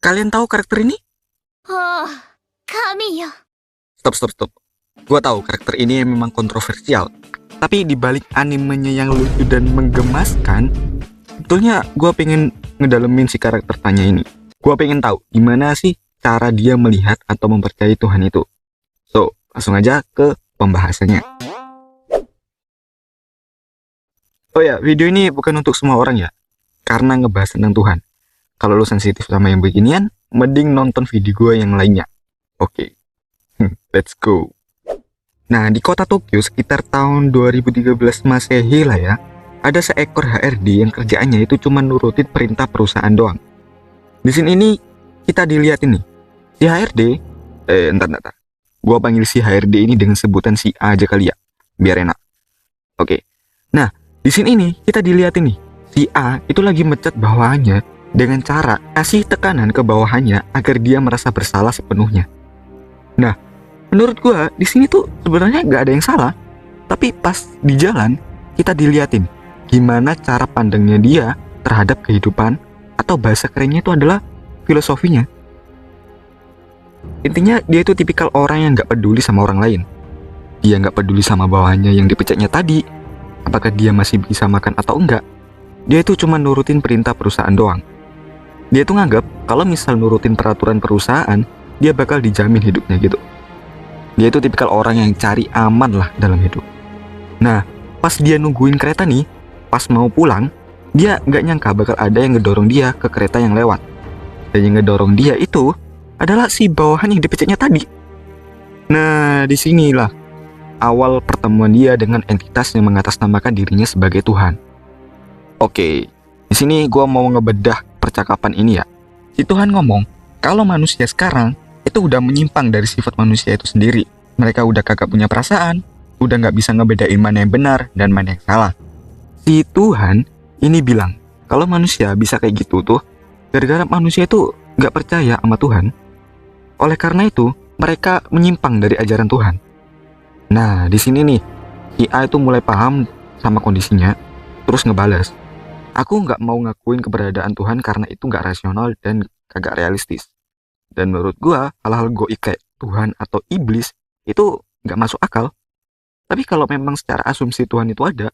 Kalian tahu karakter ini? Oh, kami yo. Stop. Gua tahu karakter ini memang kontroversial. Tapi di balik animenya yang lucu dan menggemaskan, sebetulnya gua pengen ngedalemin si karakter Tanya ini. Gua pengen tahu gimana sih cara dia melihat atau mempercayai Tuhan itu. So, langsung aja ke pembahasannya. Oh ya, video ini bukan untuk semua orang ya, karena ngebahas tentang Tuhan. Kalau lu sensitif sama yang beginian, mending nonton video gue yang lainnya. Oke, let's go. Nah, di kota Tokyo sekitar tahun 2013 Masehi lah ya, ada seekor HRD yang kerjaannya itu cuma nurutin perintah perusahaan doang. Di sini ini kita dilihat ini, si HRD, entar. Gua panggil si HRD ini dengan sebutan si A aja kali ya, biar enak. Oke. Nah, di sini nih kita dilihat ini, si A itu lagi mecat bawahannya dengan cara kasih tekanan ke bawahannya agar dia merasa bersalah sepenuhnya. Nah, menurut gua di sini tuh sebenarnya nggak ada yang salah, tapi pas di jalan kita diliatin gimana cara pandangnya dia terhadap kehidupan, atau bahasa kerennya itu adalah filosofinya. Intinya dia itu tipikal orang yang nggak peduli sama orang lain. Dia nggak peduli sama bawahannya yang dipecatnya tadi, apakah dia masih bisa makan atau enggak. Dia itu cuma nurutin perintah perusahaan doang. Dia tuh nganggap kalau misal nurutin peraturan perusahaan, dia bakal dijamin hidupnya gitu. Dia itu tipikal orang yang cari aman lah dalam hidup. Nah, pas dia nungguin kereta nih, pas mau pulang, dia nggak nyangka bakal ada yang ngedorong dia ke kereta yang lewat. Dan yang ngedorong dia itu adalah si bawahan yang dipecatnya tadi. Nah, disinilah awal pertemuan dia dengan entitas yang mengatasnamakan dirinya sebagai Tuhan. Oke, di sini gue mau ngebedah percakapan ini ya. Si Tuhan ngomong, kalau manusia sekarang itu udah menyimpang dari sifat manusia itu sendiri. Mereka udah kagak punya perasaan, udah nggak bisa ngebedain mana yang benar dan mana yang salah. Si Tuhan ini bilang, kalau manusia bisa kayak gitu tuh, gara-gara manusia itu nggak percaya sama Tuhan. Oleh karena itu, mereka menyimpang dari ajaran Tuhan. Nah, di sini nih, si A itu mulai paham sama kondisinya, terus ngebales, aku nggak mau ngakuin keberadaan Tuhan karena itu nggak rasional dan kagak realistis. Dan menurut gua, hal-hal goib kayak Tuhan atau iblis itu nggak masuk akal. Tapi kalau memang secara asumsi Tuhan itu ada,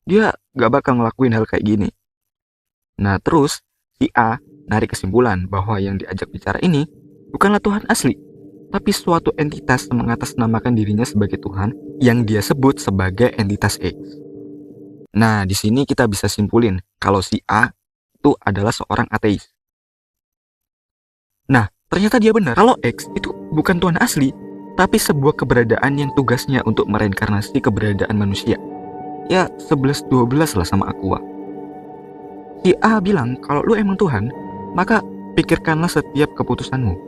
dia nggak bakal ngelakuin hal kayak gini. Nah terus, si A narik kesimpulan bahwa yang diajak bicara ini bukanlah Tuhan asli, tapi suatu entitas yang mengatasnamakan dirinya sebagai Tuhan yang dia sebut sebagai entitas X. Nah, di sini kita bisa simpulin kalau si A itu adalah seorang ateis. Nah, ternyata dia benar kalau X itu bukan Tuhan asli, tapi sebuah keberadaan yang tugasnya untuk mereinkarnasi keberadaan manusia. Ya, 11-12 lah sama Aqua. Si A bilang kalau lu emang Tuhan, maka pikirkanlah setiap keputusanmu.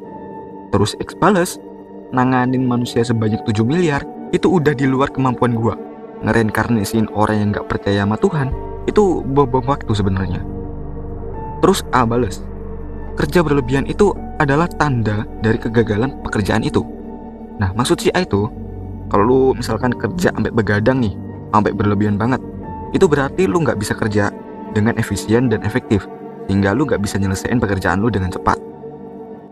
Terus X balas, nanganin manusia sebanyak 7 miliar itu udah di luar kemampuan gua. Ngereinkarnasiin orang yang gak percaya sama Tuhan itu buang waktu sebenarnya. Terus A bales, kerja berlebihan itu adalah tanda dari kegagalan pekerjaan itu. Nah, maksud si A itu, kalau lu misalkan kerja sampai begadang nih, sampai berlebihan banget, itu berarti lu gak bisa kerja dengan efisien dan efektif, sehingga lu gak bisa nyelesain pekerjaan lu dengan cepat.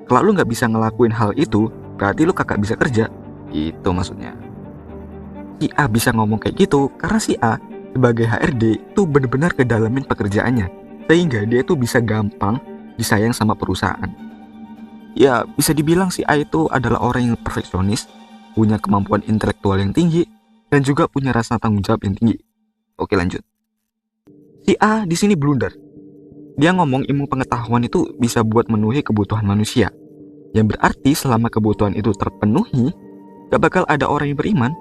Kalau lu gak bisa ngelakuin hal itu, berarti lu kagak bisa kerja. Itu maksudnya. Si A bisa ngomong kayak gitu karena si A sebagai HRD itu benar-benar kedalamin pekerjaannya, sehingga dia itu bisa gampang disayang sama perusahaan. Ya, bisa dibilang si A itu adalah orang yang perfeksionis, punya kemampuan intelektual yang tinggi, dan juga punya rasa tanggung jawab yang tinggi. Oke, lanjut. Si A di sini blunder. Dia ngomong ilmu pengetahuan itu bisa buat memenuhi kebutuhan manusia, yang berarti selama kebutuhan itu terpenuhi, gak bakal ada orang yang beriman.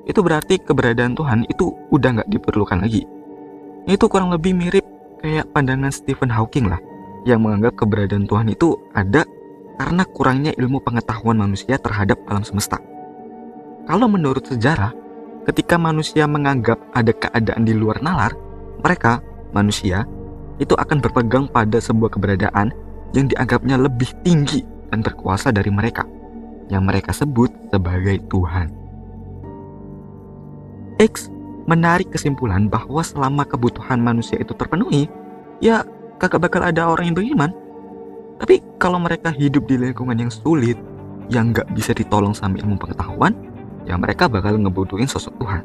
Itu berarti keberadaan Tuhan itu udah gak diperlukan lagi. Itu kurang lebih mirip kayak pandangan Stephen Hawking lah, yang menganggap keberadaan Tuhan itu ada karena kurangnya ilmu pengetahuan manusia terhadap alam semesta. Kalau menurut sejarah, ketika manusia menganggap ada keadaan di luar nalar, mereka, manusia, itu akan berpegang pada sebuah keberadaan yang dianggapnya lebih tinggi dan berkuasa dari mereka, yang mereka sebut sebagai Tuhan. X menarik kesimpulan bahwa selama kebutuhan manusia itu terpenuhi, ya kagak bakal ada orang yang beriman. Tapi kalau mereka hidup di lingkungan yang sulit, yang nggak bisa ditolong sama ilmu pengetahuan, ya mereka bakal ngebodohin sosok Tuhan.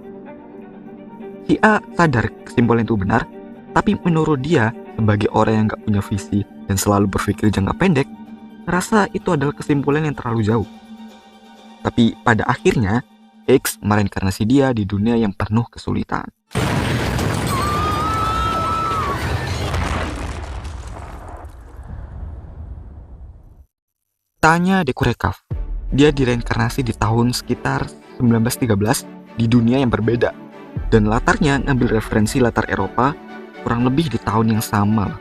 Si A sadar kesimpulan itu benar, tapi menurut dia, sebagai orang yang nggak punya visi dan selalu berpikir jangka pendek, rasa itu adalah kesimpulan yang terlalu jauh. Tapi pada akhirnya, X mereinkarnasi dia di dunia yang penuh kesulitan. Tanya Dekurekaf. Dia direinkarnasi di tahun sekitar 1913 di dunia yang berbeda. Dan latarnya ngambil referensi latar Eropa kurang lebih di tahun yang sama.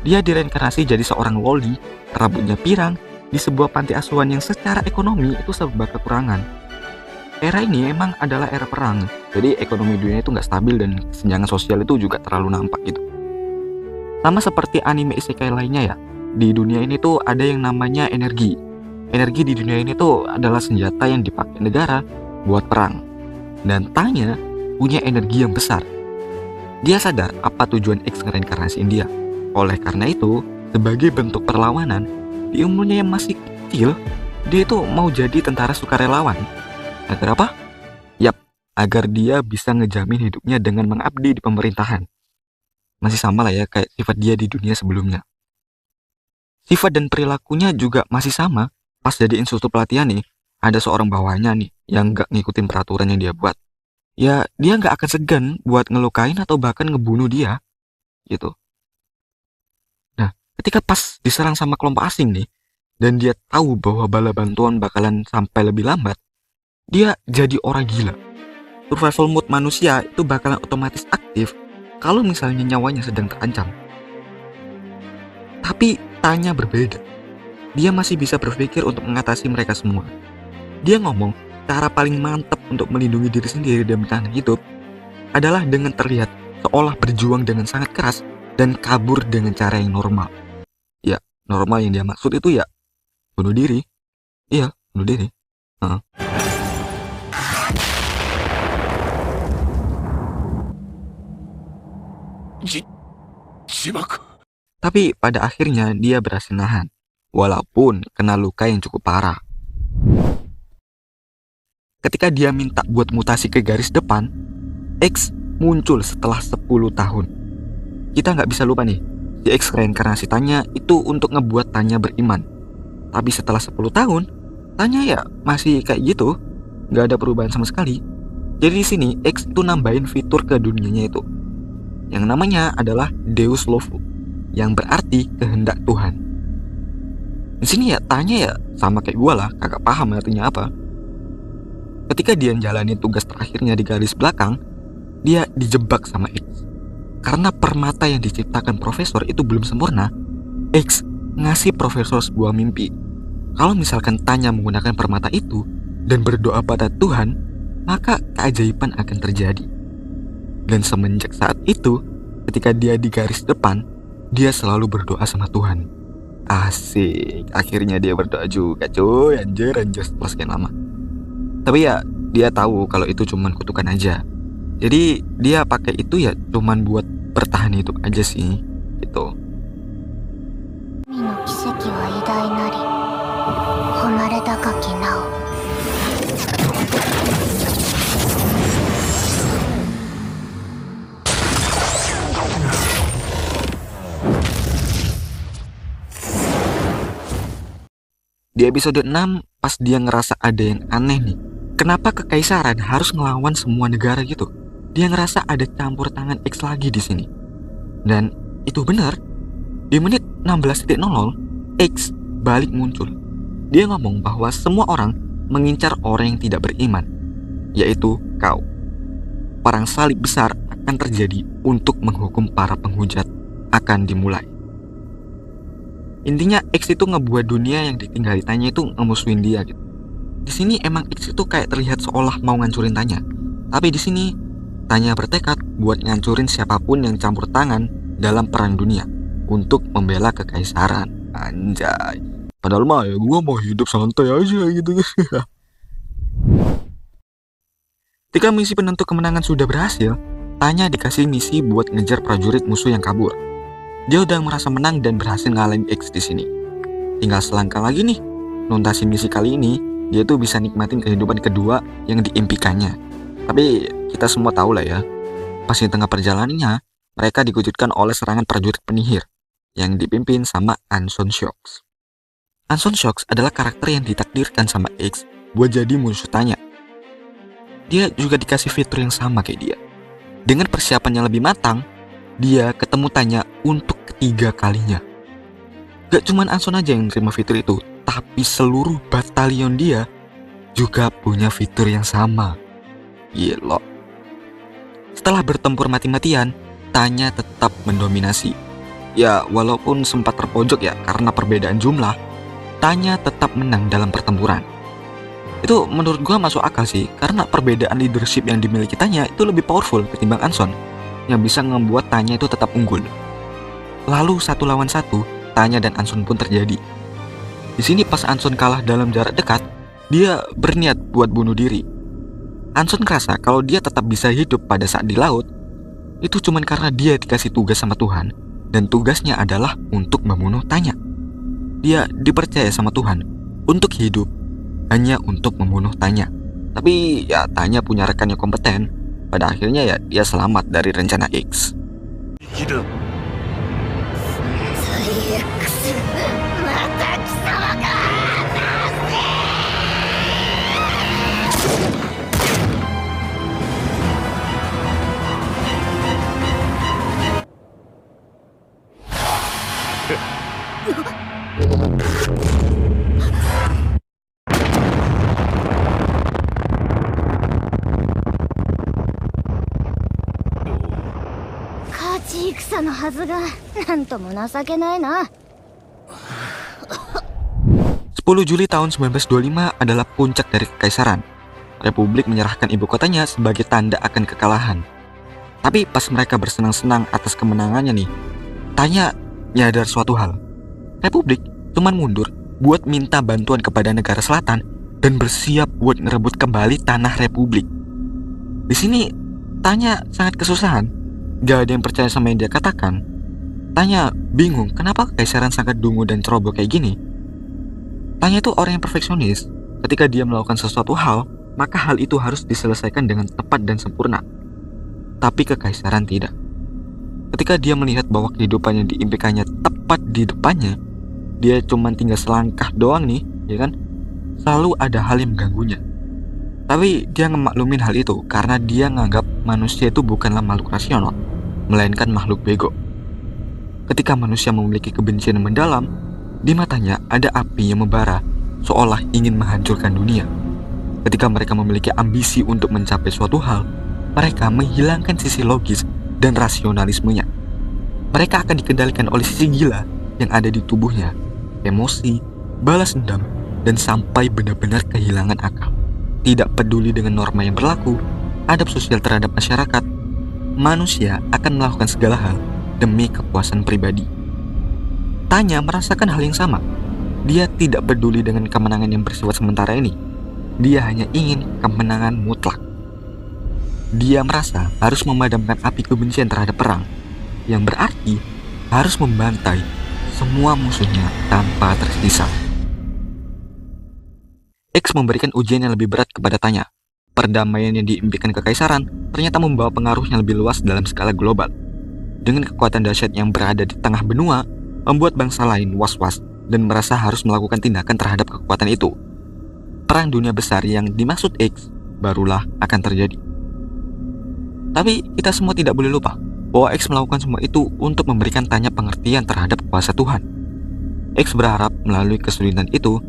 Dia direinkarnasi jadi seorang loli, rambutnya pirang, di sebuah panti asuhan yang secara ekonomi itu serba kekurangan. Era ini emang adalah era perang, jadi ekonomi dunia itu nggak stabil dan kesenjangan sosial itu juga terlalu nampak gitu. Sama seperti anime isekai lainnya ya, di dunia ini tuh ada yang namanya energi. Energi di dunia ini tuh adalah senjata yang dipakai negara buat perang. Dan Tanya punya energi yang besar. Dia sadar apa tujuan X ngereinkarnasiin dia. Oleh karena itu, sebagai bentuk perlawanan, di umurnya yang masih kecil, dia itu mau jadi tentara sukarelawan. Agar apa? Yap, agar dia bisa ngejamin hidupnya dengan mengabdi di pemerintahan. Masih sama lah ya kayak sifat dia di dunia sebelumnya. Sifat dan perilakunya juga masih sama. Pas jadi instruktur pelatihan nih, ada seorang bawahannya nih yang gak ngikutin peraturan yang dia buat. Ya, dia gak akan segan buat ngelukain atau bahkan ngebunuh dia. Gitu. Nah, ketika pas diserang sama kelompok asing nih, dan dia tahu bahwa bala bantuan bakalan sampai lebih lambat, dia jadi orang gila. Survival mode manusia itu bakalan otomatis aktif kalau misalnya nyawanya sedang terancam. Tapi Tanya berbeda. Dia masih bisa berpikir untuk mengatasi mereka semua. Dia ngomong, cara paling mantap untuk melindungi diri sendiri dan bertahan hidup adalah dengan terlihat seolah berjuang dengan sangat keras dan kabur dengan cara yang normal. Ya, normal yang dia maksud itu ya bunuh diri. Iya, bunuh diri. Tapi pada akhirnya dia berhasil nahan, walaupun kena luka yang cukup parah. Ketika dia minta buat mutasi ke garis depan, X muncul setelah 10 tahun. Kita nggak bisa lupa nih, si X reinkarnasi Tanya itu untuk ngebuat Tanya beriman. Tapi setelah 10 tahun, Tanya ya masih kayak gitu, nggak ada perubahan sama sekali. Jadi di sini X itu nambahin fitur ke dunianya itu, yang namanya adalah Deus Lovo, yang berarti kehendak Tuhan. Di sini ya Tanya ya sama kayak gue lah, kagak paham artinya apa. Ketika dia jalanin tugas terakhirnya di garis belakang, dia dijebak sama X. Karena permata yang diciptakan profesor itu belum sempurna, X ngasih profesor sebuah mimpi. Kalau misalkan Tanya menggunakan permata itu dan berdoa pada Tuhan, maka keajaiban akan terjadi. Dan semenjak saat itu, ketika dia di garis depan, dia selalu berdoa sama Tuhan. Asik, akhirnya dia berdoa juga cuy, anjir setelah sekian lama. Tapi ya, dia tahu kalau itu cuman kutukan aja. Jadi dia pakai itu ya cuman buat bertahan hidup aja sih, gitu. Di episode 6, pas dia ngerasa ada yang aneh nih. Kenapa kekaisaran harus ngelawan semua negara gitu? Dia ngerasa ada campur tangan X lagi di sini. Dan itu benar. Di menit 16.00, X balik muncul. Dia ngomong bahwa semua orang mengincar orang yang tidak beriman, yaitu kau. Perang salib besar akan terjadi untuk menghukum para penghujat akan dimulai. Intinya X itu ngebuat dunia yang ditinggali Tanya itu ngemusuhin dia gitu. Di sini emang X itu kayak terlihat seolah mau ngancurin Tanya. Tapi di sini Tanya bertekad buat ngancurin siapapun yang campur tangan dalam perang dunia untuk membela kekaisaran. Anjay. Padahal mah ya gue mau hidup santai aja gitu. Ketika misi penentu kemenangan sudah berhasil, Tanya dikasih misi buat ngejar prajurit musuh yang kabur. Dia udah merasa menang dan berhasil ngalahin X di sini. Tinggal selangkah lagi nih, nuntasin misi kali ini, dia tuh bisa nikmatin kehidupan kedua yang diimpikannya. Tapi kita semua tahu lah ya, pas di tengah perjalanannya, mereka dikejutkan oleh serangan prajurit penyihir yang dipimpin sama Anson Shocks. Anson Shocks adalah karakter yang ditakdirkan sama X buat jadi musuh Tanya. Dia juga dikasih fitur yang sama kayak dia. Dengan persiapan yang lebih matang, dia ketemu Tanya untuk ketiga kalinya. Gak cuman Anson aja yang nerima fitur itu, tapi seluruh batalion dia juga punya fitur yang sama. Gila. Setelah bertempur mati-matian, Tanya tetap mendominasi. Ya, walaupun sempat terpojok ya karena perbedaan jumlah, Tanya tetap menang dalam pertempuran. Itu menurut gua masuk akal sih, karena perbedaan leadership yang dimiliki Tanya itu lebih powerful ketimbang Anson, yang bisa membuat Tanya itu tetap unggul. Lalu 1 lawan 1, Tanya dan Anson pun terjadi. Di sini pas Anson kalah dalam jarak dekat, dia berniat buat bunuh diri. Anson ngerasa kalau dia tetap bisa hidup pada saat di laut, itu cuman karena dia dikasih tugas sama Tuhan, dan tugasnya adalah untuk membunuh Tanya. Dia dipercaya sama Tuhan untuk hidup hanya untuk membunuh Tanya. Tapi ya Tanya punya rekan yang kompeten. Pada akhirnya ya dia selamat dari rencana X.戦のはずがなんとも情けないな。 10 Juli tahun 1925 adalah puncak dari kekaisaran. Republik menyerahkan ibu kotanya sebagai tanda akan kekalahan. Tapi pas mereka bersenang-senang atas kemenangannya nih, Tanya nyadar suatu hal. Republik cuman mundur buat minta bantuan kepada negara selatan dan bersiap buat ngerebut kembali tanah Republik. Di sini Tanya sangat kesusahan. Gak ada yang percaya sama yang dia katakan. Tanya bingung kenapa kekaisaran sangat dungu dan ceroboh kayak gini. Tanya itu orang yang perfeksionis. Ketika dia melakukan sesuatu hal, maka hal itu harus diselesaikan dengan tepat dan sempurna. Tapi kekaisaran tidak. Ketika dia melihat bahwa kehidupan yang diimpikannya tepat di depannya, dia cuma tinggal selangkah doang nih, ya kan? Selalu ada hal yang mengganggunya. Tapi dia ngemaklumin hal itu karena dia nganggap manusia itu bukanlah makhluk rasional, melainkan makhluk bego. Ketika manusia memiliki kebencian yang mendalam, di matanya ada api yang membara, seolah ingin menghancurkan dunia. Ketika mereka memiliki ambisi untuk mencapai suatu hal, mereka menghilangkan sisi logis dan rasionalismenya. Mereka akan dikendalikan oleh sisi gila yang ada di tubuhnya, emosi, balas dendam, dan sampai benar-benar kehilangan akal. Tidak peduli dengan norma yang berlaku, adab sosial terhadap masyarakat, manusia akan melakukan segala hal demi kepuasan pribadi. Tanya merasakan hal yang sama. Dia tidak peduli dengan kemenangan yang bersifat sementara ini. Dia hanya ingin kemenangan mutlak. Dia merasa harus memadamkan api kebencian terhadap perang, yang berarti harus membantai semua musuhnya tanpa tersisa. X memberikan ujian yang lebih berat kepada Tanya. Perdamaian yang diimpikan kekaisaran ternyata membawa pengaruh yang lebih luas dalam skala global. Dengan kekuatan dahsyat yang berada di tengah benua, membuat bangsa lain was-was dan merasa harus melakukan tindakan terhadap kekuatan itu. Perang dunia besar yang dimaksud X barulah akan terjadi. Tapi kita semua tidak boleh lupa bahwa X melakukan semua itu untuk memberikan Tanya pengertian terhadap kuasa Tuhan. X berharap melalui kesulitan itu,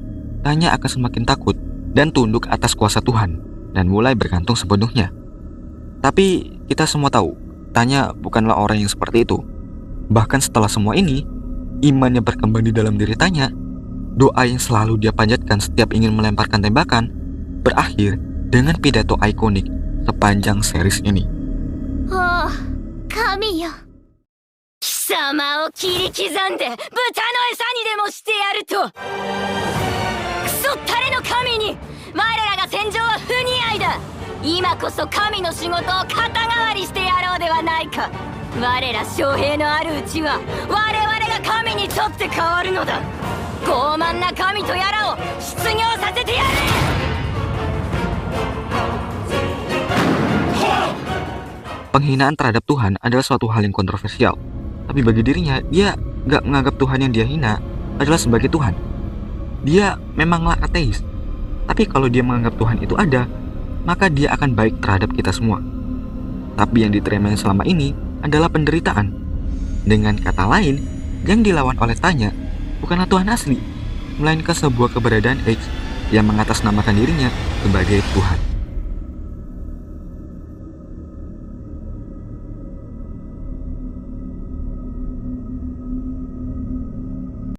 Tanya akan semakin takut dan tunduk atas kuasa Tuhan dan mulai bergantung sepenuhnya. Tapi kita semua tahu, Tanya bukanlah orang yang seperti itu. Bahkan setelah semua ini, iman yang berkembang di dalam diri Tanya, doa yang selalu dia panjatkan setiap ingin melemparkan tembakan, berakhir dengan pidato ikonik sepanjang series ini. Oh, kami yo. 貴様を切り刻んで豚の餌にでもしてやると。クソタレの神に我らが戦場は不似合いだ。今こそ神の仕事を肩代わりしてやろうではないか。我ら将兵のあるうちは我々が神にとって変わるのだ。傲慢な神とやらを失業させてやれ。Penghinaan terhadap Tuhan adalah suatu hal yang kontroversial. Tapi bagi dirinya, dia gak menganggap Tuhan yang dia hina adalah sebagai Tuhan. Dia memanglah ateis. Tapi kalau dia menganggap Tuhan itu ada, maka dia akan baik terhadap kita semua. Tapi yang diterima selama ini adalah penderitaan. Dengan kata lain, yang dilawan oleh Tanya bukanlah Tuhan asli, melainkan sebuah keberadaan X yang mengatasnamakan dirinya sebagai Tuhan.